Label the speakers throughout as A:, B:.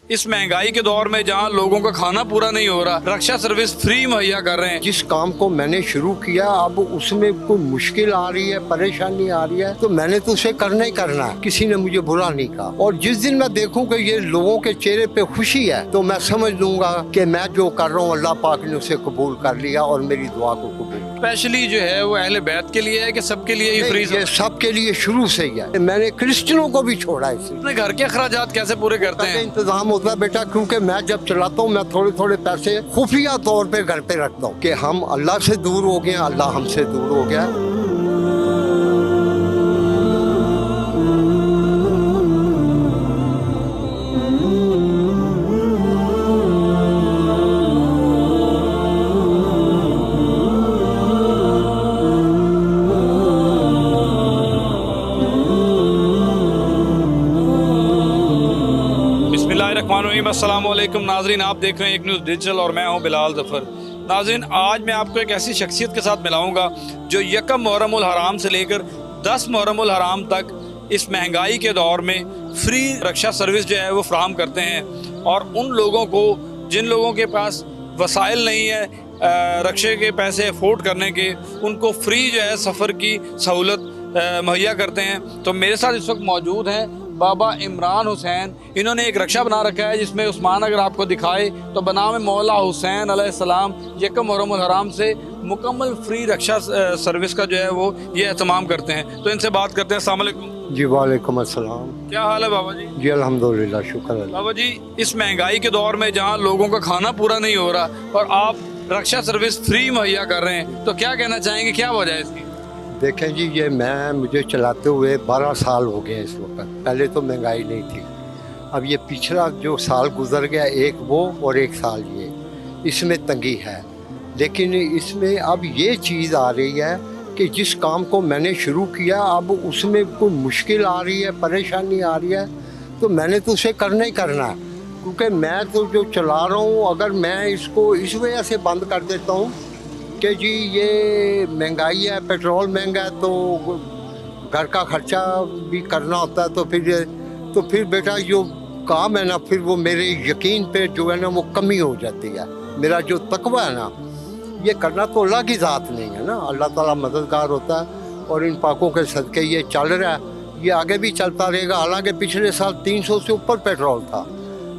A: इस महंगाई के दौर में जहां लोगों का खाना पूरा नहीं हो रहा, रक्षा सर्विस फ्री मुहैया कर रहे हैं।
B: जिस काम को मैंने शुरू किया अब उसमें कोई मुश्किल आ रही है, परेशानी आ रही है, तो मैंने तो उसे करना ही करना है। किसी ने मुझे बुरा नहीं कहा। और जिस दिन मैं देखूं कि ये लोगों के चेहरे पे खुशी है तो मैं समझ लूंगा कि मैं जो कर रहा हूँ अल्लाह पाक ने उसे कबूल कर लिया और मेरी दुआ को कबूल।
A: स्पेशली जो है वो अहले बैत के लिए है कि सबके लिए ही फ्री?
B: ये सबके लिए शुरू से ही है। मैंने क्रिश्चियनों को भी छोड़ा है इसे।
A: अपने घर के अखराजात कैसे पूरे करते हैं?
B: इंतजाम होता है बेटा, क्योंकि मैं जब चलाता हूँ मैं थोड़े थोड़े पैसे खुफिया तौर पे घर पे रखता हूँ कि हम अल्लाह से दूर हो गए, अल्लाह हमसे दूर हो गया।
A: अस्सलाम वालेकुम नाजरीन, आप देख रहे हैं एक न्यूज़ डिजिटल और मैं हूं बिलाल ज़फ़र। नाजरीन, आज मैं आपको एक ऐसी शख्सियत के साथ मिलाऊंगा जो यकम मुहर्रम उल हराम से लेकर 10 मुहर्रम उल हराम तक इस महंगाई के दौर में फ्री रक्षा सर्विस जो है वो फ्राहम करते हैं। और उन लोगों को जिन लोगों के पास वसाइल नहीं है रक्षे के पैसे अफोर्ड करने के, उनको फ्री जो है सफ़र की सहूलत मुहैया करते हैं। तो मेरे साथ इस वक्त मौजूद हैं बाबा इमरान हुसैन। इन्होंने एक रक्षा बना रखा है जिसमें उस्मान अगर आपको दिखाए तो बनाम मौला हुसैन अलैहिस्सलाम यकम मुहर्रम उल हराम से मुकम्मल फ्री रक्षा सर्विस का जो है वो ये एहतमाम करते हैं। तो इनसे बात करते हैं। अस्सलाम वालेकुम।
B: जी वालेकुम अस्सलाम।
A: क्या हाल है बाबा जी?
B: जी अल्हम्दुलिल्लाह, शुक्र है।
A: बाबा जी, इस महंगाई के दौर में जहाँ लोगों का खाना पूरा नहीं हो रहा और आप रक्षा सर्विस फ्री मुहैया कर रहे हैं, तो क्या कहना चाहेंगे, क्या वजह है इसकी?
B: देखें जी, ये मुझे चलाते हुए 12 साल हो गए इस वक्त। पहले तो महंगाई नहीं थी। अब ये पिछला जो साल गुजर गया, एक वो और एक साल ये, इसमें तंगी है। लेकिन इसमें अब ये चीज़ आ रही है कि जिस काम को मैंने शुरू किया अब उसमें कोई मुश्किल आ रही है, परेशानी आ रही है, तो मैंने तो उसे करना ही करना है। क्योंकि मैं तो जो चला रहा हूँ, अगर मैं इसको इस वजह से बंद कर देता हूँ कि जी ये महंगाई है, पेट्रोल महंगा है, तो घर का खर्चा भी करना होता है, तो फिर बेटा जो काम है ना, फिर वो मेरे यकीन पे जो है ना वो कमी हो जाती है। मेरा जो तकवा है ना, ये करना तो अल्लाह की ज़ात नहीं है ना, अल्लाह ताला मददगार होता है। और इन पाकों के सदके ये चल रहा है, ये आगे भी चलता रहेगा। हालांकि पिछले साल 300 से ऊपर पेट्रोल था,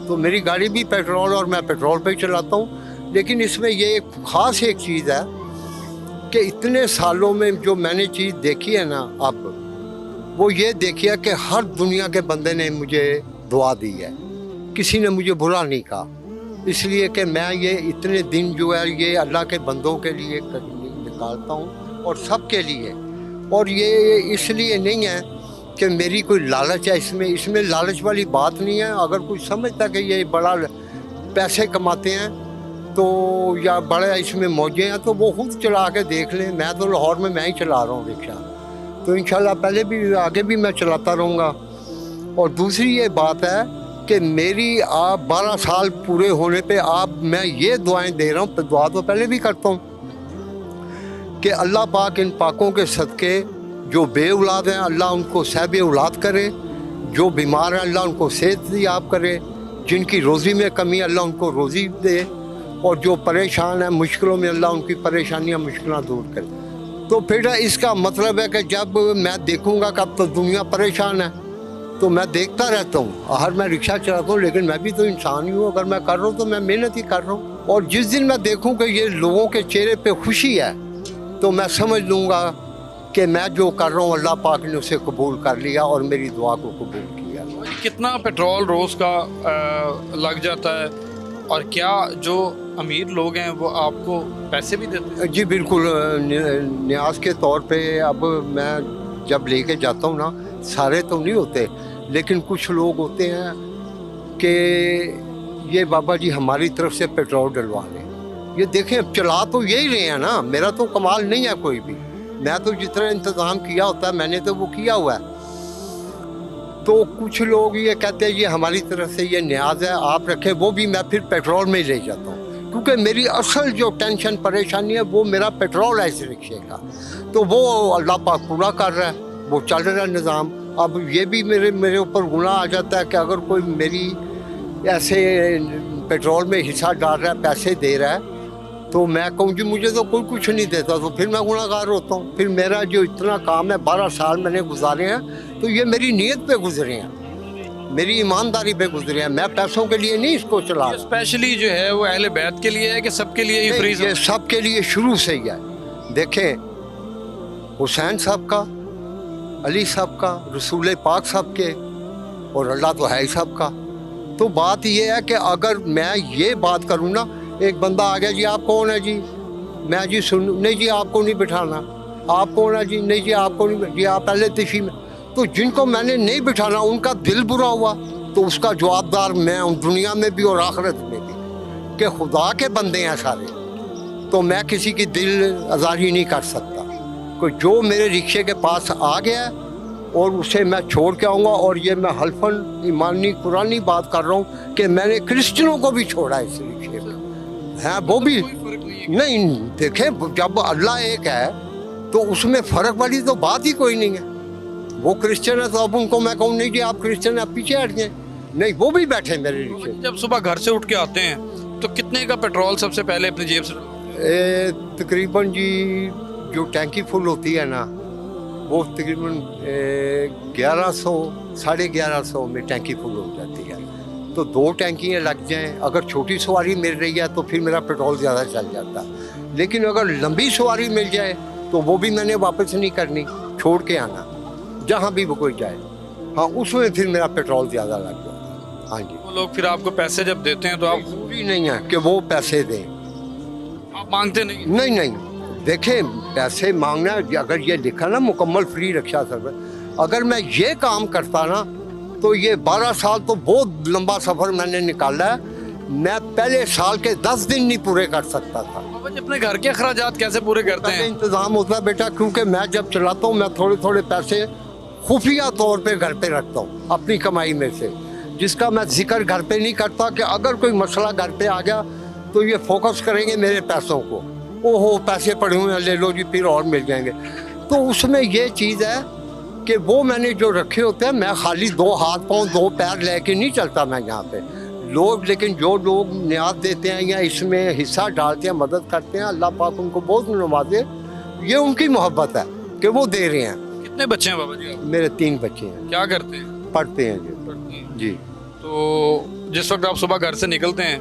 B: तो मेरी गाड़ी भी पेट्रोल और मैं पेट्रोल पे ही चलाता हूँ। लेकिन इसमें ये एक ख़ास एक चीज़ है कि इतने सालों में जो मैंने चीज़ देखी है ना, अब वो ये देखी है कि हर दुनिया के बंदे ने मुझे दुआ दी है, किसी ने मुझे बुरा नहीं कहा। इसलिए कि मैं ये इतने दिन जो है ये अल्लाह के बंदों के लिए निकालता हूँ और सब के लिए। और ये इसलिए नहीं है कि मेरी कोई लालच है, इसमें लालच वाली बात नहीं है। अगर कोई समझता कि ये बड़ा पैसे कमाते हैं तो या बड़े इसमें मौजे हैं, तो वो खुद चला के देख लें। मैं तो लाहौर में मैं ही चला रहा हूँ रिक्शा, तो इंशाल्लाह पहले भी आगे भी मैं चलाता रहूँगा। और दूसरी ये बात है कि मेरी आप 12 साल पूरे होने पे मैं ये दुआएं दे रहा हूँ, दुआ तो पहले भी करता हूँ कि अल्लाह पाक इन पाकों के सदके जो बे औलाद हैं अल्लाह उनको सहब औलाद करे, जो बीमार हैं अल्लाह उनको सेहत याब करे, जिनकी रोज़ी में कमी अल्लाह उनको रोज़ी दे, और जो परेशान है मुश्किलों में अल्लाह उनकी परेशानियां मुश्किलें दूर करे। तो फिर इसका मतलब है कि जब मैं देखूंगा कि अब तो दुनिया परेशान है, तो मैं देखता रहता हूँ। हर मैं रिक्शा चलाता हूँ, लेकिन मैं भी तो इंसान ही हूँ। अगर मैं कर रहा हूँ तो मैं मेहनत ही कर रहा हूँ। और जिस दिन मैं देखूँ कि ये लोगों के चेहरे पे खुशी है, तो मैं समझ लूँगा कि मैं जो कर रहा हूँ अल्लाह पाक ने उसे कबूल कर लिया और मेरी दुआ को कबूल किया।
A: कितना पेट्रोल रोज़ का लग जाता है, और क्या जो अमीर लोग हैं वो आपको पैसे भी देते हैं?
B: जी बिल्कुल, न्याज के तौर पे अब मैं जब लेके जाता हूँ ना, सारे तो नहीं होते, लेकिन कुछ लोग होते हैं कि ये बाबा जी हमारी तरफ से पेट्रोल डलवा लें। ये देखें, अब चला तो यही रहे हैं ना, मेरा तो कमाल नहीं है कोई भी। मैं तो जितना इंतज़ाम किया होता है मैंने तो वो किया हुआ है। तो कुछ लोग ये कहते हैं ये हमारी तरफ से ये न्याज है, आप रखें, वो भी मैं फिर पेट्रोल में ही ले जाता हूँ। क्योंकि मेरी असल जो टेंशन परेशानी है वो मेरा पेट्रोल है इस रिक्शे का, तो वो अल्लाह पाक पूरा कर रहा है, वो चल रहा है निज़ाम। अब ये भी मेरे ऊपर गुनाह आ जाता है कि अगर कोई मेरी ऐसे पेट्रोल में हिस्सा डाल रहा है, पैसे दे रहा है, तो मैं कहूँ जी मुझे तो कोई कुछ नहीं देता, तो फिर मैं गुनाहगार होता हूँ। फिर मेरा जो इतना काम है 12 साल मैंने गुजारे हैं, तो ये मेरी नीयत पे गुजरे हैं, मेरी ईमानदारी पे गुजरे हैं। मैं पैसों के लिए नहीं इसको चला रहा।
A: स्पेशली जो है वो अहले बैत के लिए है कि सबके लिए ही फ्री?
B: ये सबके लिए शुरू से ही है। देखें, हुसैन साहब का, अली साहब का, रसूल पाक साहब के, और अल्लाह तो है ही सब का। तो बात ये है कि अगर मैं ये बात करूँ ना, एक बंदा आ गया, जी आप कौन है जी? मैं जी सुन, नहीं जी आपको नहीं बिठाना। आप कौन है जी? नहीं जी आपको नहीं, जी आप पहले तशी में। तो जिनको मैंने नहीं बिठाना उनका दिल बुरा हुआ, तो उसका जवाबदार मैं हूँ, दुनिया में भी और आखिरत में भी, कि खुदा के बंदे हैं सारे, तो मैं किसी की दिल आज़ारी नहीं कर सकता। कोई जो मेरे रिक्शे के पास आ गया और उसे मैं छोड़ के आऊँगा, और ये मैं हल्फन ईमानी कुरानी बात कर रहा हूँ कि मैंने क्रिश्चियनों को भी छोड़ा इस रिक्शे में, है वो भी नहीं। देखें, जब अल्लाह एक है तो उसमें फ़र्क वाली तो बात ही कोई नहीं है। वो क्रिश्चियन है तो अब उनको मैं कहूँ नहीं जी आप क्रिश्चियन आप पीछे हट जाए, नहीं, वो भी बैठे मेरे रिक्शे।
A: जब सुबह घर से उठ के आते हैं तो कितने का पेट्रोल सबसे पहले अपनी जेब से?
B: तकरीबन जी जो टैंकी फुल होती है ना, वो तकरीबन 1100 1150 में टैंकी फुल हो जाती है। तो 2 टैंकियाँ लग जाएं, अगर छोटी सवारी मिल रही है तो फिर मेरा पेट्रोल ज़्यादा चल जाता, लेकिन अगर लंबी सवारी मिल जाए तो वो भी मैंने वापस नहीं करनी, छोड़ के आना जहाँ भी वो कोई जाए। हाँ, उसमें फिर मेरा पेट्रोल ज़्यादा लग जाता। हाँ जी।
A: वो लोग फिर आपको पैसे जब देते हैं तो आप?
B: ज़रूरी नहीं है कि वो पैसे दें,
A: आप मांगते नहीं?
B: नहीं, देखें, पैसे मांगना, अगर ये लिखा ना मुकम्मल फ्री रक्षा सर्विस, अगर मैं ये काम करता ना तो ये 12 साल तो बहुत लंबा सफ़र मैंने निकाला है, मैं पहले साल के 10 दिन नहीं पूरे कर सकता था।
A: बाबा जी, अपने घर के अखराजात कैसे पूरे करते हैं?
B: इंतज़ाम होता है बेटा, क्योंकि मैं जब चलाता हूँ मैं थोड़े थोड़े पैसे खुफिया तौर पे घर पे रखता हूँ अपनी कमाई में से, जिसका मैं जिक्र घर पे नहीं करता, कि अगर कोई मसला घर पे आ गया तो ये फोकस करेंगे मेरे पैसों को, ओहो पैसे पड़े हुए हैं ले लो जी, फिर और मिल जाएंगे। तो उसमें ये चीज़ है कि वो मैंने जो रखे होते हैं, मैं खाली 2 हाथ पाँव 2 पैर लेके नहीं चलता मैं यहाँ पे लोग, लेकिन जो लोग न्याज देते हैं या इसमें हिस्सा डालते हैं, मदद करते हैं, अल्लाह पाक उनको बहुत नवाजे, ये उनकी मोहब्बत है कि वो दे रहे हैं।
A: कितने बच्चे हैं बाबा जी?
B: मेरे 3 बच्चे हैं।
A: क्या करते हैं?
B: पढ़ते हैं जी।
A: पढ़ते हैं।
B: जी।
A: तो जिस वक्त आप सुबह घर से निकलते हैं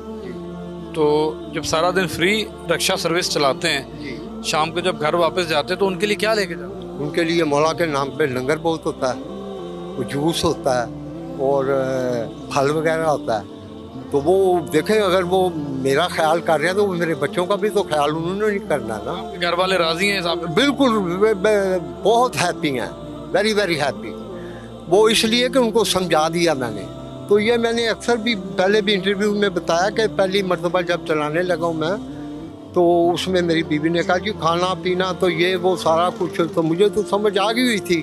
A: तो जब सारा दिन फ्री रक्षा सर्विस चलाते हैं, शाम को जब घर वापस जाते हैं तो उनके लिए क्या लेके जाते हैं?
B: उनके लिए मौला के नाम पे लंगर बहुत होता है, वो जूस होता है और फल वगैरह होता है। तो वो देखें, अगर वो मेरा ख्याल कर रहे हैं तो मेरे बच्चों का भी तो ख्याल उन्होंने नहीं करना ना।
A: घर वाले राजी हैं साहब?
B: बिल्कुल, बहुत हैप्पी हैं, वेरी वेरी हैप्पी। वो इसलिए कि उनको समझा दिया मैंने। तो ये मैंने अक्सर भी पहले भी इंटरव्यू में बताया कि पहली मरतबा जब चलाने लगा हूँ मैं, तो उसमें मेरी बीवी ने कहा कि खाना पीना तो ये वो सारा कुछ, तो मुझे तो समझ आ गई हुई थी।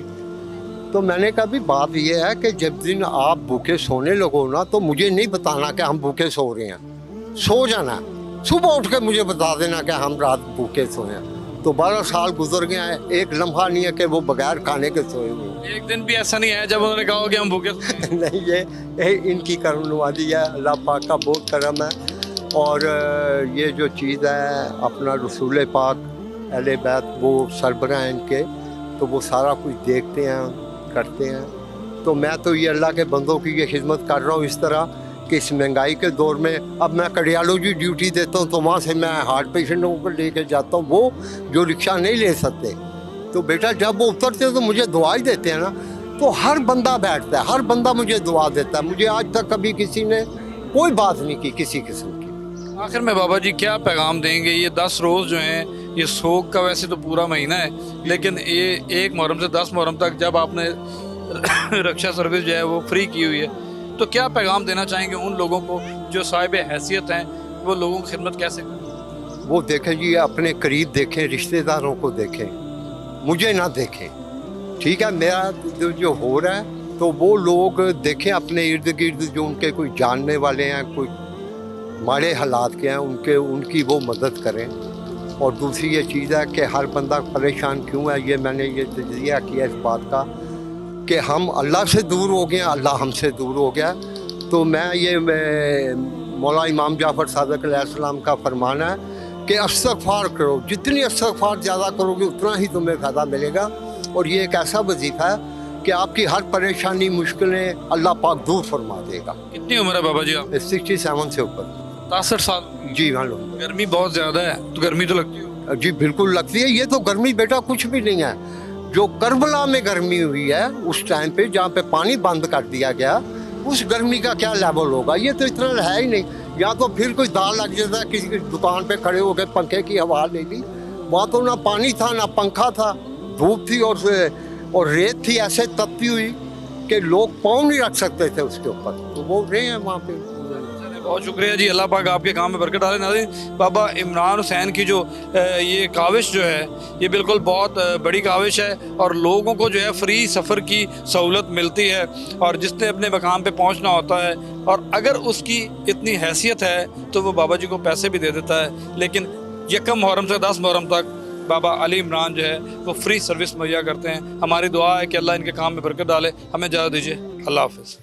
B: तो मैंने कहा भी बात ये है कि जब दिन आप भूखे सोने लगो ना, तो मुझे नहीं बताना कि हम भूखे सो रहे हैं, सो जाना, सुबह उठ के मुझे बता देना कि हम रात भूखे सोए हैं। तो 12 साल गुजर गए हैं, एक लम्हा नहीं है कि वो बगैर खाने के सोए हुए।
A: एक दिन भी ऐसा नहीं है जब उन्होंने कहा कि हम भूखे
B: नहीं, ये इनकी करमनवादी है, अल्लाह पाक का बहुत करम है। और ये जो चीज़ है अपना रसूल पाक अहले बैत वो सरबराह हैं इनके, तो वो सारा कुछ देखते हैं करते हैं। तो मैं तो ये अल्लाह के बंदों की ये खिदमत कर रहा हूँ इस तरह कि इस महंगाई के दौर में, अब मैं कार्डियोलॉजी ड्यूटी देता हूँ तो वहाँ से मैं हार्ट पेशेंटों को लेके जाता हूँ, वो जो रिक्शा नहीं ले सकते। तो बेटा जब वो उतरते हैं तो मुझे दुआ ही देते हैं ना, तो हर बंदा बैठता है, हर बंदा मुझे दुआ देता है। मुझे आज तक कभी किसी ने कोई बात नहीं की किसी किस्म की।
A: आखिर में बाबा जी क्या पैगाम देंगे? ये 10 रोज़ जो हैं, ये सोग का वैसे तो पूरा महीना है, लेकिन ये 1 मुहर्रम से 10 मुहर्रम तक जब आपने रक्षा सर्विस जो है वो फ्री की हुई है, तो क्या पैगाम देना चाहेंगे उन लोगों को जो साहिब हैसियत हैं, वो लोगों की खिदमत कैसे करें?
B: वो देखें जी, अपने करीब देखें, रिश्तेदारों को देखें, मुझे ना देखें, ठीक है। मेरा जो हो रहा है तो वो लोग देखें अपने इर्द गिर्द जो उनके कोई जानने वाले हैं, कोई माड़े हालात के हैं, उनकी वो मदद करें। और दूसरी ये चीज़ है कि हर बंदा परेशान क्यों है, ये मैंने ये तजिया किया इस बात का कि हम अल्लाह से दूर हो गए, अल्लाह हमसे दूर हो गया। तो मौला इमाम जाफ़र सादिक अलैहिस्सलाम का फरमान है कि इस्तग़फ़ार करो, जितनी इस्तग़फ़ार ज़्यादा करोगे उतना ही तुम्हें फ़ायदा मिलेगा। और ये एक ऐसा वजीफ़ा है कि आपकी हर परेशानी मुश्किलें अल्लाह पाक दूर फरमा देगा।
A: कितनी उम्र है बाबा जी आप?
B: 67 से ऊपर।
A: 63 साल।
B: जी हाँ लो।
A: गर्मी बहुत ज़्यादा है, तो गर्मी तो लगती हो?
B: जी बिल्कुल लगती है। ये तो गर्मी बेटा कुछ भी नहीं है। जो करबला में गर्मी हुई है उस टाइम पे, जहाँ पे पानी बंद कर दिया गया, उस गर्मी का क्या लेवल होगा? ये तो इतना है ही नहीं। या तो फिर कोई दाल लग जाता है, किसी की दुकान पे खड़े हो गए, पंखे की हवा ले ली। वहाँ तो ना पानी था ना पंखा था, धूप थी और रेत थी ऐसे तपती हुई कि लोग पाँव नहीं रख सकते थे उसके ऊपर। तो वो रहे हैं वहाँ पे।
A: बहुत शुक्रिया जी, अल्लाह पाक आपके काम में बरकत डाले। नाज़रीन, बाबा इमरान हुसैन की जो ये काविश जो है, ये बिल्कुल बहुत बड़ी काविश है और लोगों को जो है फ्री सफ़र की सहूलत मिलती है। और जिसने अपने मकाम पे पहुंचना होता है और अगर उसकी इतनी हैसियत है तो वो बाबा जी को पैसे भी दे देता है। लेकिन 1 मुहर्रम से 10 मुहर्रम तक बाबा अली इमरान जो है वो फ्री सर्विस मुहैया करते हैं। हमारी दुआ है कि अल्लाह इनके काम में बरकत डाले। हमें इजाज़त दीजिए, अल्लाह हाफ़िज़।